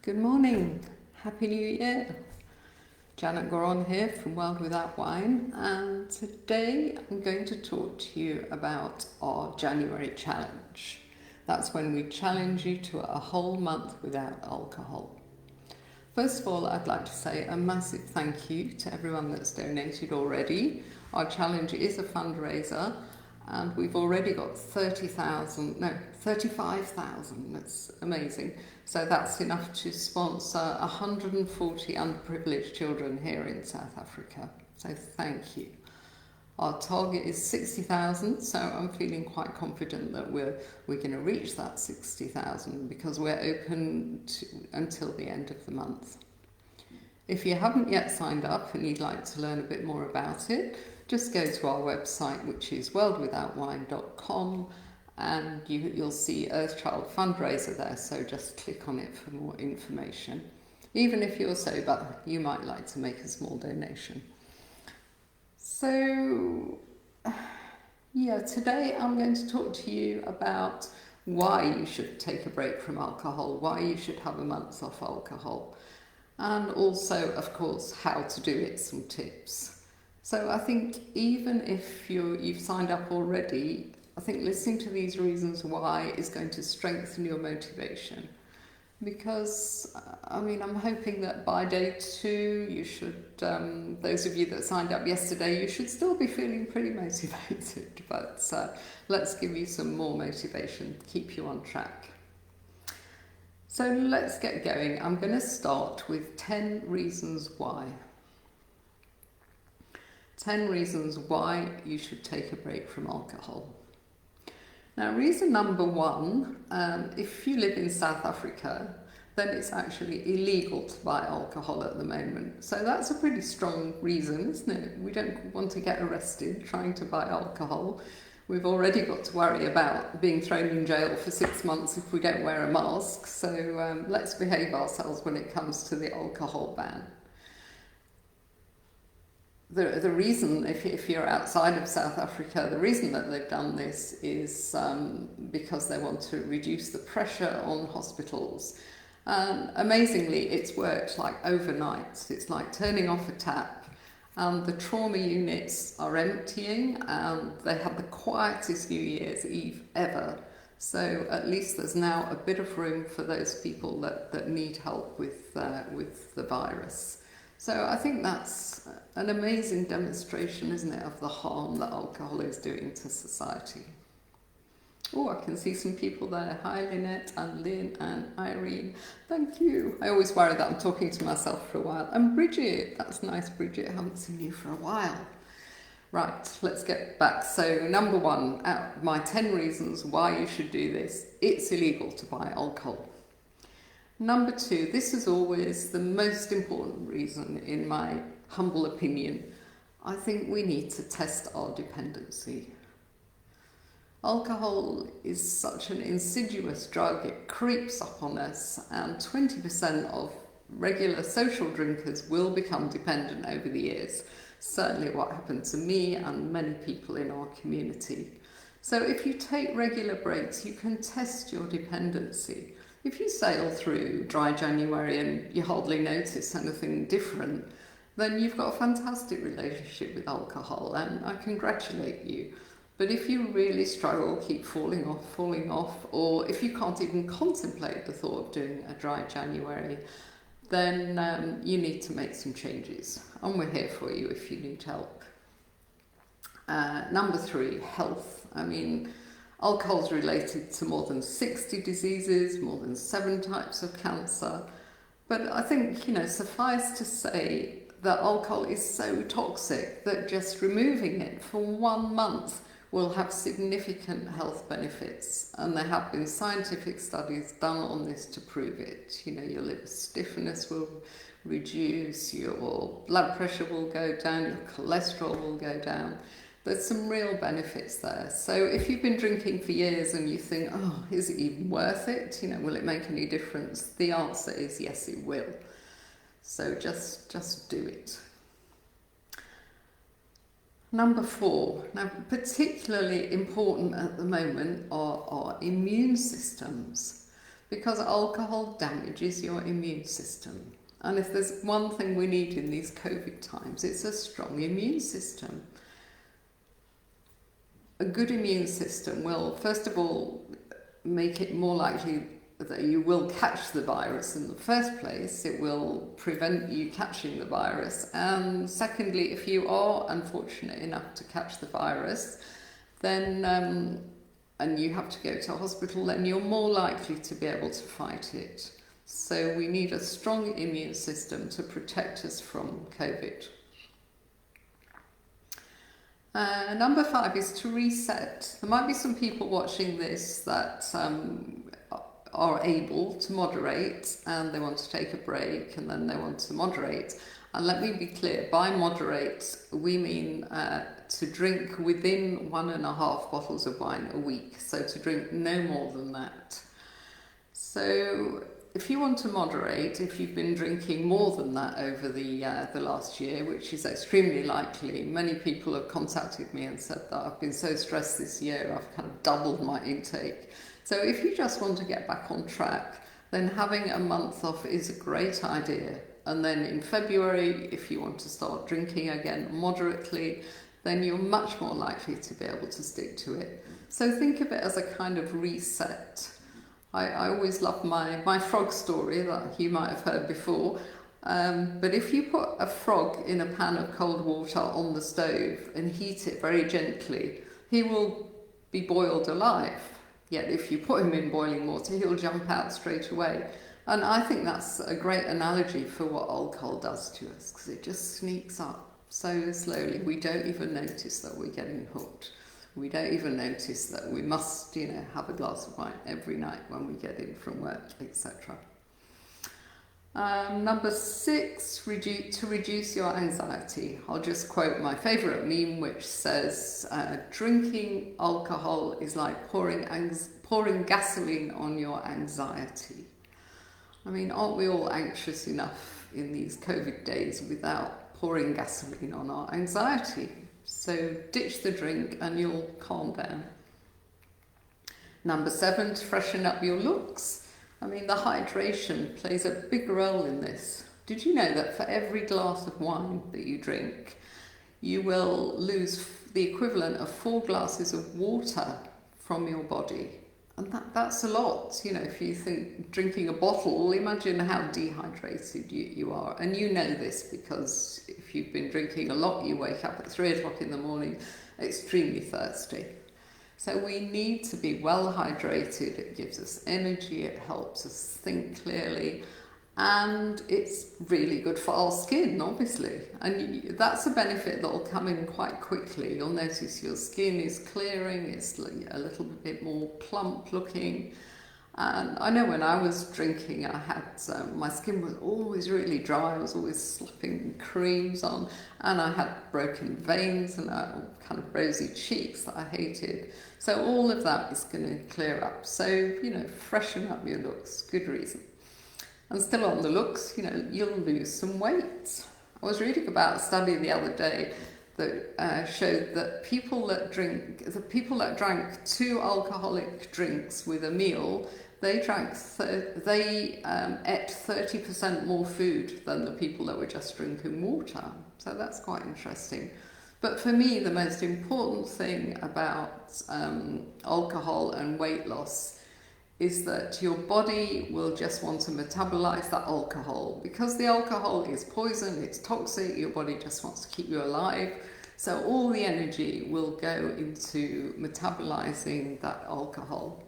Good morning, Happy New Year. Janet Goron here from World Without Wine, and today I'm going to talk to you about our January challenge. That's when we challenge you to a whole month without alcohol. First of all, I'd like to say a massive thank you to everyone that's donated already. Our challenge is a fundraiser, and we've already got 35,000, that's amazing. So that's enough to sponsor 140 underprivileged children here in South Africa. So thank you. Our target is 60,000, so I'm feeling quite confident that we're going to reach that 60,000 because we're open until the end of the month. If you haven't yet signed up and you'd like to learn a bit more about it, just go to our website, which is worldwithoutwine.com, and you'll see Earthchild Fundraiser there, so just click on it for more information. Even if you're sober, you might like to make a small donation. So, today I'm going to talk to you about why you should take a break from alcohol, why you should have a month off alcohol, and also, of course, how to do it, some tips. So I think even if you've signed up already, I think listening to these reasons why is going to strengthen your motivation. Because, I'm hoping that by day 2, you should, those of you that signed up yesterday, you should still be feeling pretty motivated. But let's give you some more motivation, keep you on track. So let's get going. I'm going to start with 10 reasons why. 10 reasons why you should take a break from alcohol. Now, reason number 1, if you live in South Africa, then it's actually illegal to buy alcohol at the moment. So that's a pretty strong reason, isn't it? We don't want to get arrested trying to buy alcohol. We've already got to worry about being thrown in jail for 6 months if we don't wear a mask. So let's behave ourselves when it comes to the alcohol ban. The reason, if you're outside of South Africa, the reason that they've done this is because they want to reduce the pressure on hospitals. And amazingly, it's worked like overnight. It's like turning off a tap, and the trauma units are emptying, and they had the quietest New Year's Eve ever. So at least there's now a bit of room for those people that need help with the virus. So I think that's an amazing demonstration, isn't it, of the harm that alcohol is doing to society. Oh, I can see some people there. Hi, Lynette and Lynn and Irene. Thank you. I always worry that I'm talking to myself for a while. And Bridget, that's nice, Bridget. I haven't seen you for a while. Right, let's get back. So number 1, my 10 reasons why you should do this. It's illegal to buy alcohol. Number 2, this is always the most important reason, in my humble opinion. I think we need to test our dependency. Alcohol is such an insidious drug, it creeps up on us, and 20% of regular social drinkers will become dependent over the years. Certainly what happened to me and many people in our community. So if you take regular breaks, you can test your dependency. If you sail through dry January and you hardly notice anything different, then you've got a fantastic relationship with alcohol, and I congratulate you. But if you really struggle, keep falling off, or if you can't even contemplate the thought of doing a dry January, then you need to make some changes. And we're here for you if you need help. Number 3, health. Alcohol's related to more than 60 diseases, more than 7 types of cancer. But I think, suffice to say that alcohol is so toxic that just removing it for 1 month will have significant health benefits. And there have been scientific studies done on this to prove it. Your liver stiffness will reduce, your blood pressure will go down, your cholesterol will go down. There's some real benefits there. So if you've been drinking for years and you think, oh, is it even worth it? Will it make any difference? The answer is yes, it will. So just do it. Number 4, now particularly important at the moment are our immune systems. because alcohol damages your immune system. And if there's one thing we need in these COVID times, it's a strong immune system. A good immune system will, first of all, make it more likely that you will catch the virus in the first place. It will prevent you catching the virus. And secondly, if you are unfortunate enough to catch the virus, then and you have to go to hospital, then you're more likely to be able to fight it. So we need a strong immune system to protect us from COVID. Number 5 is to reset. There might be some people watching this that are able to moderate, and they want to take a break, and then they want to moderate. And let me be clear, by moderate, we mean to drink within 1.5 bottles of wine a week. So to drink no more than that. So if you want to moderate, if you've been drinking more than that over the last year, which is extremely likely, many people have contacted me and said that I've been so stressed this year, I've kind of doubled my intake. So if you just want to get back on track, then having a month off is a great idea. And then in February, if you want to start drinking again moderately, then you're much more likely to be able to stick to it. So think of it as a kind of reset. I always love my frog story that you might have heard before. But if you put a frog in a pan of cold water on the stove and heat it very gently, he will be boiled alive. Yet if you put him in boiling water, he'll jump out straight away. And I think that's a great analogy for what alcohol does to us, because it just sneaks up so slowly. We don't even notice that we're getting hooked. We don't even notice that we must, have a glass of wine every night when we get in from work, etc. Number 6, to reduce your anxiety. I'll just quote my favourite meme, which says, drinking alcohol is like pouring gasoline on your anxiety. I mean, aren't we all anxious enough in these COVID days without pouring gasoline on our anxiety? So ditch the drink and you'll calm down. Number 7, to freshen up your looks. I mean, the hydration plays a big role in this. Did you know that for every glass of wine that you drink, you will lose the equivalent of 4 glasses of water from your body? And that's a lot. If you think drinking a bottle, imagine how dehydrated you are. And you know this because if you've been drinking a lot, you wake up at 3 o'clock in the morning extremely thirsty. So we need to be well hydrated. It gives us energy, it helps us think clearly, and it's really good for our skin, obviously. And that's a benefit that will come in quite quickly. You'll notice your skin is clearing, it's a little bit more plump looking. And I know when I was drinking, I had my skin was always really dry. I was always slapping creams on, and I had broken veins and kind of rosy cheeks that I hated. So all of that is going to clear up. So, freshen up your looks, good reason. And still on the looks, you'll lose some weight. I was reading about a study the other day that showed that people that drank 2 alcoholic drinks with a meal, they ate 30% more food than the people that were just drinking water. So that's quite interesting. But for me, the most important thing about alcohol and weight loss is that your body will just want to metabolize that alcohol. Because the alcohol is poison, it's toxic, your body just wants to keep you alive. So all the energy will go into metabolizing that alcohol.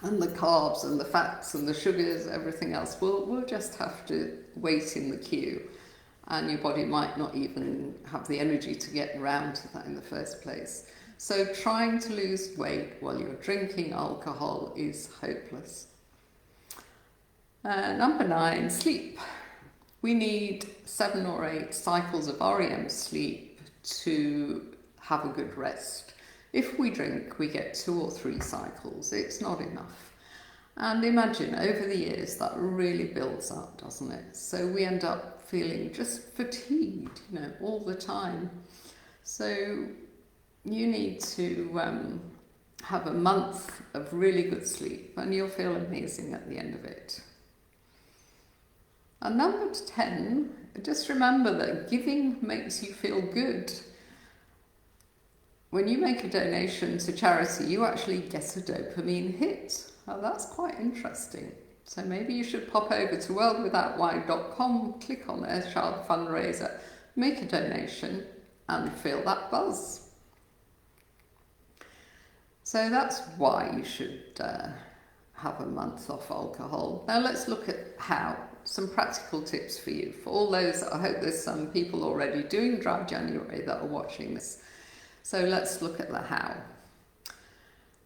And the carbs and the fats and the sugars, everything else, will just have to wait in the queue. And your body might not even have the energy to get around to that in the first place. So trying to lose weight while you're drinking alcohol is hopeless. Number 9, sleep. We need 7 or 8 cycles of REM sleep to have a good rest. If we drink, we get 2 or 3 cycles. It's not enough. And imagine, over the years, that really builds up, doesn't it? So we end up feeling just fatigued, all the time. So you need to have a month of really good sleep, and you'll feel amazing at the end of it. And number 10, just remember that giving makes you feel good. When you make a donation to charity, you actually get a dopamine hit. Now that's quite interesting. So maybe you should pop over to worldwithoutwhy.com, click on Earth Child Fundraiser, make a donation, and feel that buzz. So that's why you should have a month off alcohol. Now let's look at how. Some practical tips for you. For all those, I hope there's some people already doing Dry January that are watching this. So let's look at the how.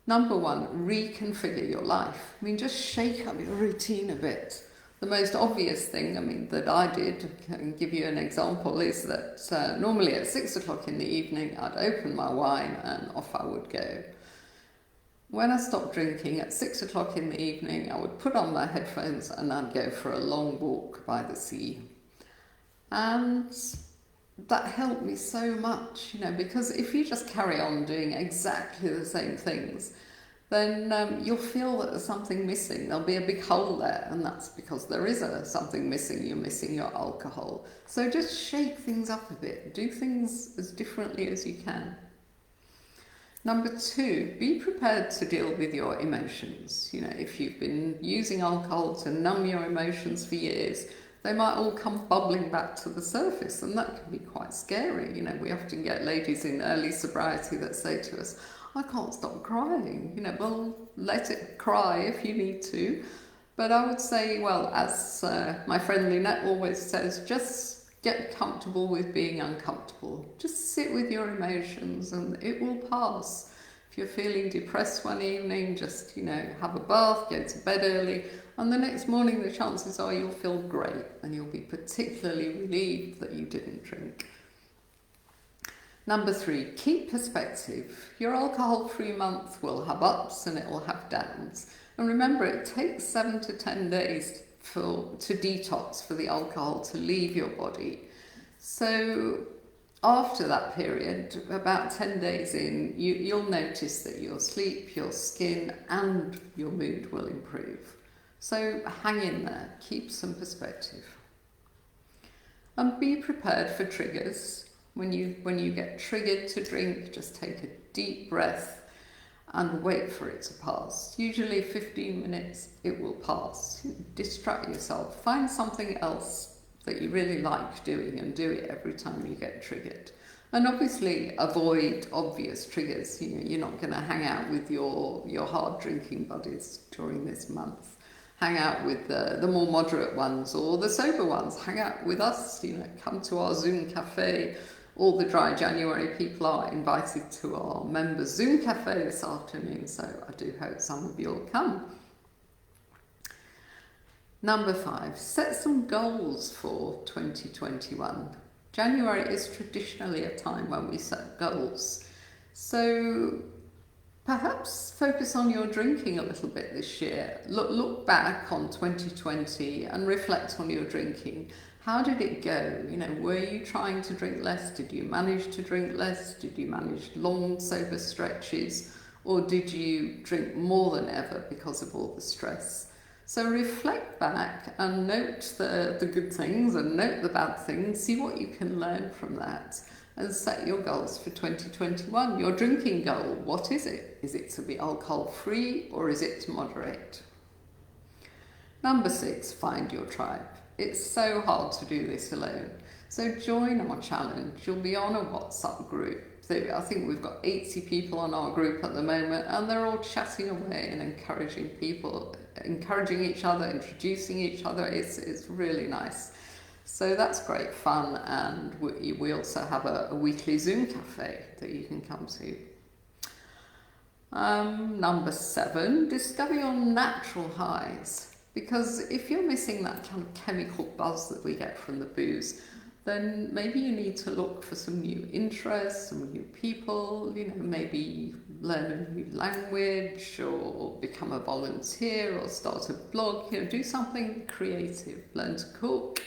Number 1, reconfigure your life. Just shake up your routine a bit. The most obvious thing, that I did, I can give you an example, is that normally at 6 o'clock in the evening, I'd open my wine and off I would go. When I stopped drinking at 6 o'clock in the evening, I would put on my headphones and I'd go for a long walk by the sea. And that helped me so much, because if you just carry on doing exactly the same things, then you'll feel that there's something missing. There'll be a big hole there, and that's because there is something missing. You're missing your alcohol. So just shake things up a bit. Do things as differently as you can. Number 2, be prepared to deal with your emotions. If you've been using alcohol to numb your emotions for years, they might all come bubbling back to the surface, and that can be quite scary. We often get ladies in early sobriety that say to us, I can't stop crying. Well, let it cry if you need to. But I would say, well, as my friend Lynette always says, just get comfortable with being uncomfortable. Just sit with your emotions and it will pass. If you're feeling depressed one evening, just, have a bath, go to bed early, and the next morning the chances are you'll feel great and you'll be particularly relieved that you didn't drink. Number 3, keep perspective. Your alcohol-free month will have ups and it will have downs. And remember, it takes 7 to 10 days to detox, for the alcohol to leave your body. So after that period, about 10 days in, you'll notice that your sleep, your skin and your mood will improve. So hang in there, keep some perspective. And be prepared for triggers. When you get triggered to drink, just take a deep breath and wait for it to pass. Usually 15 minutes, it will pass. Distract yourself. Find something else that you really like doing and do it every time you get triggered. And obviously avoid obvious triggers. You're not going to hang out with your hard drinking buddies during this month. Hang out with the more moderate ones or the sober ones. Hang out with us, come to our Zoom cafe. All the Dry January people are invited to our members Zoom cafe this afternoon, so I do hope some of you will come. Number 5, set some goals for 2021. January is traditionally a time when we set goals. So perhaps focus on your drinking a little bit this year. Look back on 2020 and reflect on your drinking. How did it go? Were you trying to drink less? Did you manage to drink less? Did you manage long sober stretches? Or did you drink more than ever because of all the stress? So reflect back and note the good things and note the bad things. See what you can learn from that and set your goals for 2021. Your drinking goal, what is it? Is it to be alcohol free or is it to moderate? Number 6, find your tribe. It's so hard to do this alone. So join our challenge. You'll be on a WhatsApp group. I think we've got 80 people on our group at the moment, and they're all chatting away and encouraging each other, introducing each other. It's really nice. So that's great fun, and we also have a weekly Zoom cafe that you can come to. Number 7, discover your natural highs. Because if you're missing that kind of chemical buzz that we get from the booze, then maybe you need to look for some new interests, some new people, maybe learn a new language or become a volunteer or start a blog, do something creative, learn to cook,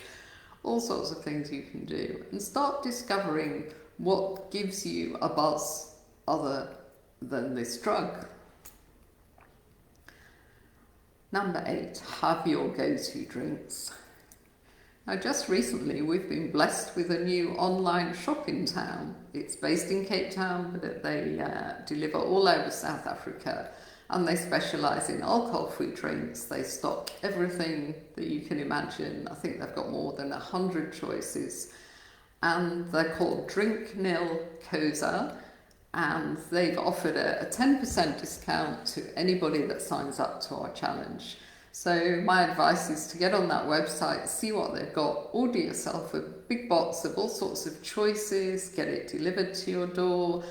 all sorts of things you can do. And start discovering what gives you a buzz other than this drug. Number 8, have your go-to drinks. Now, just recently we've been blessed with a new online shop in town. It's based in Cape Town, but they deliver all over South Africa, and they specialise in alcohol-free drinks. They stock everything that you can imagine. I think they've got more than 100 choices, and they're called Drink Nil Koza, and they've offered a 10% discount to anybody that signs up to our challenge. So my advice is to get on that website, see what they've got, order yourself a big box of all sorts of choices, get it delivered to your door,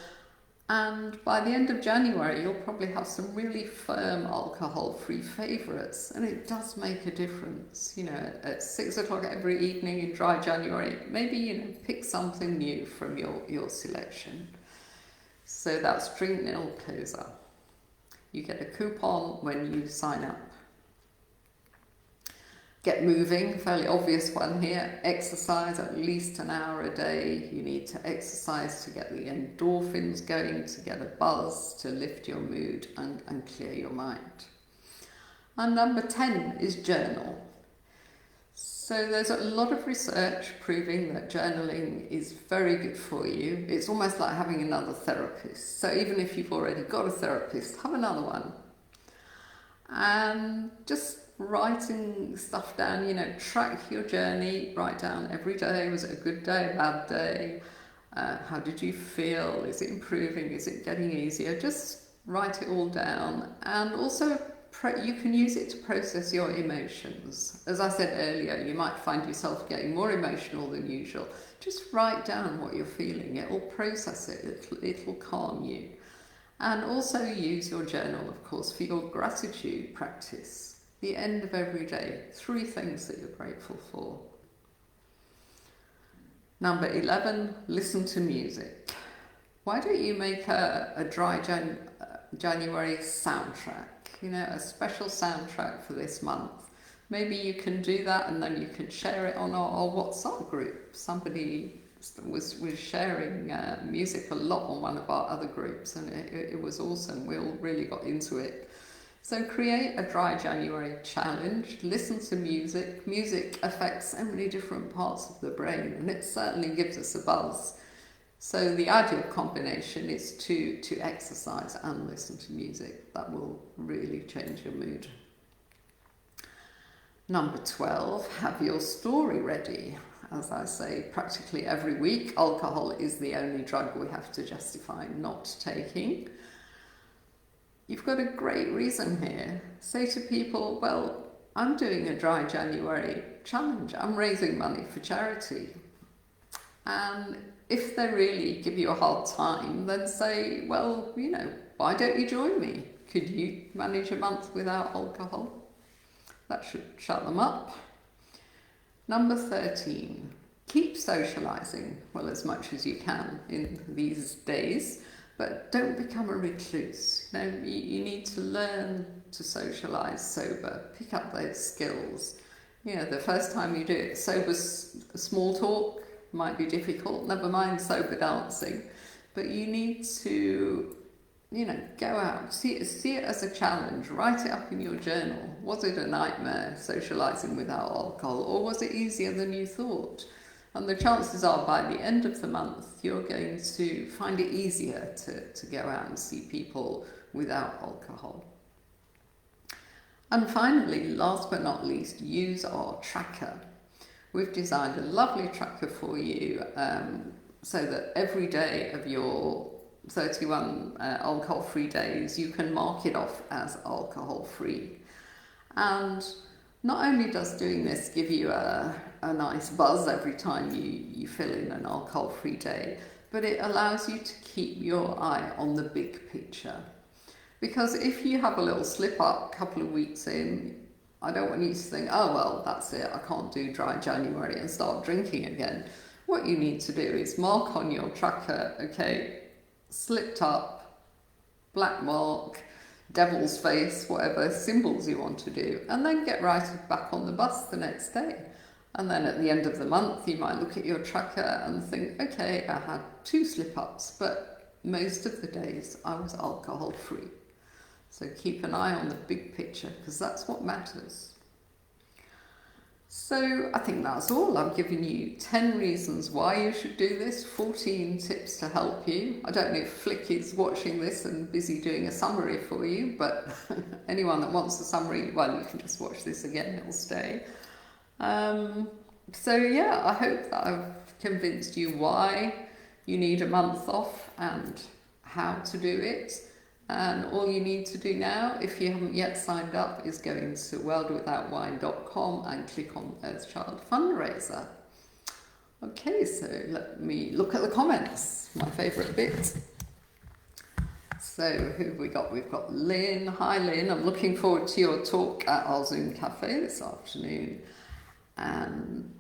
and by the end of January you'll probably have some really firm alcohol-free favourites, and it does make a difference. You know, at 6 o'clock every evening in dry January, maybe pick something new from your selection. So that's Drink Nil Koza. You get a coupon when you sign up. Get moving, fairly obvious one here. Exercise at least an hour a day. You need to exercise to get the endorphins going, to get a buzz, to lift your mood and clear your mind. And number 10 is journal. So there's a lot of research proving that journaling is very good for you. It's almost like having another therapist. So even if you've already got a therapist, have another one. And just writing stuff down, track your journey, write down every day. Was it a good day, a bad day? How did you feel? Is it improving? Is it getting easier? Just write it all down. And also you can use it to process your emotions. As I said earlier, you might find yourself getting more emotional than usual. Just write down what you're feeling. It will process it. It'll calm you. And also use your journal, of course, for your gratitude practice. The end of every day, 3 things that you're grateful for. Number 11, listen to music. Why don't you make a dry January soundtrack? A special soundtrack for this month. Maybe you can do that, and then you can share it on our WhatsApp group. Somebody was sharing music a lot on one of our other groups, and it was awesome. We all really got into it. So create a dry January challenge, listen to music. Music affects so many different parts of the brain, and it certainly gives us a buzz. So the ideal combination is to exercise and listen to music. That will really change your mood. Number 12, have your story ready. As I say, practically every week, alcohol is the only drug we have to justify not taking. You've got a great reason here. Say to people, well, I'm doing a dry January challenge. I'm raising money for charity. And if they really give you a hard time, then say, well, why don't you join me? Could you manage a month without alcohol? That should shut them up. Number 13, keep socializing, well, as much as you can in these days, but don't become a recluse. You need to learn to socialize sober, pick up those skills. The first time you do it, sober small talk might be difficult, never mind sober dancing, but you need to go out, see it as a challenge, write it up in your journal. Was it a nightmare socialising without alcohol, or was it easier than you thought? And the chances are by the end of the month you're going to find it easier to go out and see people without alcohol. And finally, last but not least, use our tracker. We've designed a lovely tracker for you so that every day of your 31 alcohol-free days, you can mark it off as alcohol-free. And not only does doing this give you a nice buzz every time you fill in an alcohol-free day, but it allows you to keep your eye on the big picture. Because if you have a little slip-up a couple of weeks in, I don't want you to think, oh, well, that's it, I can't do dry January and start drinking again. What you need to do is mark on your tracker, okay, slipped up, black mark, devil's face, whatever symbols you want to do, and then get right back on the bus the next day. And then at the end of the month, you might look at your tracker and think, okay, I had 2 slip-ups, but most of the days I was alcohol-free. So keep an eye on the big picture, because that's what matters. So I think that's all. I've given you 10 reasons why you should do this, 14 tips to help you. I don't know if Flick is watching this and busy doing a summary for you, but anyone that wants a summary, well, you can just watch this again, it'll stay. So yeah, I hope that I've convinced you why you need a month off and how to do it. And all you need to do now, if you haven't yet signed up, is go into worldwithoutwine.com and click on Earth Child Fundraiser. Okay, so let me look at the comments, my favourite bit. So who have we got? We've got Lynn. Hi Lynn, I'm looking forward to your talk at our Zoom cafe this afternoon. And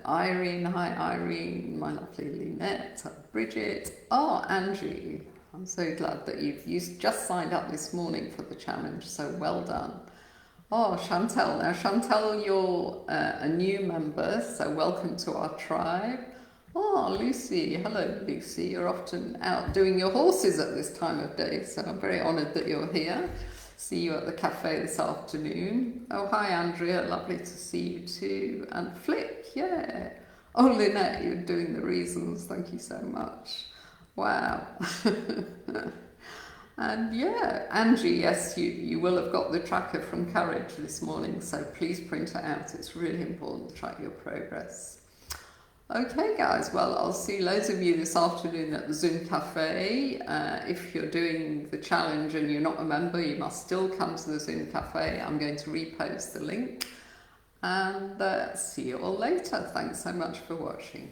Irene, hi Irene, my lovely Lynette, Bridget. Oh, Angie. I'm so glad that you just signed up this morning for the challenge, so well done. Oh, Chantel. Now, Chantel, you're a new member, so welcome to our tribe. Oh, Lucy. Hello, Lucy. You're often out doing your horses at this time of day, so I'm very honoured that you're here. See you at the cafe this afternoon. Oh, hi, Andrea. Lovely to see you too. And Flick, yeah. Oh, Lynette, you're doing the reasons. Thank you so much. Wow. And yeah, Angie, yes, you will have got the tracker from Courage this morning, so please print it out. It's really important to track your progress. Okay, guys, well, I'll see loads of you this afternoon at the Zoom Cafe. If you're doing the challenge and you're not a member, you must still come to the Zoom Cafe. I'm going to repost the link. And see you all later. Thanks so much for watching.